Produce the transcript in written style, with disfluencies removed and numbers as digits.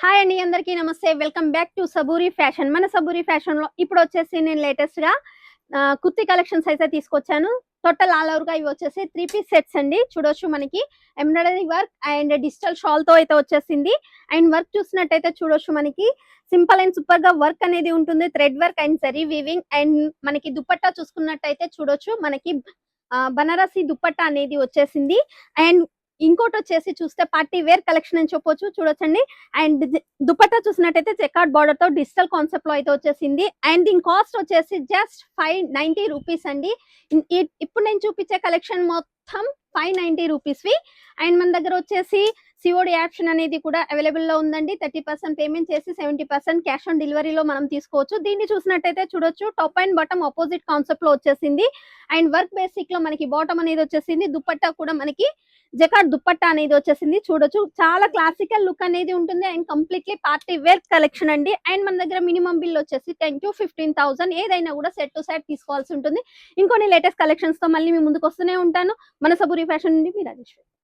Hi అండి, అందరికీ నమస్తే. Welcome back to Saburi fashion. మన సబూరి ఫ్యాషన్ లో ఇప్పుడు వచ్చేసి నేను లేటెస్ట్ గా కుర్తి కలెక్షన్స్ అయితే తీసుకొచ్చాను. టోటల్ ఆల్ ఓవర్ గా ఇవి వచ్చేసి 3 పీస్ సెట్స్ అండి. చూడొచ్చు, మనకి embroidery work and digital shawl తో అయితే వచ్చేసింది. అండ్ వర్క్ చూసినట్టయితే చూడొచ్చు, మనకి సింపుల్ అండ్ సూపర్ గా వర్క్ అనేది ఉంటుంది. Thread work and zari weaving. And మనకి దుపట్టా చూసుకున్నట్టయితే చూడొచ్చు, మనకి బనారసి దుపట్టా అనేది వచ్చేసింది. అండ్ ఇంకోటి వచ్చేసి చూస్తే పార్టీ వేర్ కలెక్షన్ అని చెప్పొచ్చు. చూడొచ్చండి. అండ్ దుపట్టా చూసినట్టయితే చెకార్డ్ బార్డర్ తో డిజిటల్ కాన్సెప్ట్ లో అయితే వచ్చేసింది. అండ్ దీని కాస్ట్ వచ్చేసి జస్ట్ 590 రూపీస్ అండి. ఇప్పుడు నేను చూపించే కలెక్షన్ మొత్తం 590 రూపీస్ వి. అండ్ మన దగ్గర వచ్చేసి సిఓడి ఆప్షన్ అనేది కూడా అవైలబుల్ లో ఉందండి. 30% పేమెంట్ చేసి 70% క్యాష్ ఆన్ డెలివరీలో మనం తీసుకోవచ్చు. దీన్ని చూసినట్టయితే చూడొచ్చు, top and bottom opposite concept లో వచ్చేసింది. అండ్ వర్క్ బేసిక్ లో మనకి బాటమ్ అనేది వచ్చేసింది. దుపట్టా కూడా మనకి జకార్డ్ దుపట్టా అనేది వచ్చేసింది. చూడొచ్చు, చాలా క్లాసికల్ లుక్ అనేది ఉంటుంది. And completely party wear collection అండి. అండ్ మన దగ్గర మినిమం బిల్ వచ్చేసి 10 to 15,000 ఏదైనా కూడా సెట్ టు సెట్ తీసుకోవాల్సి ఉంటుంది. ఇంకొన్ని లేటెస్ట్ కలెక్షన్స్ తో మళ్ళీ మీ ముందుకు వస్తూనే ఉంటాను. మన సబూరి ఫ్యాషన్ నుండి మీ రాజేశ్వరి.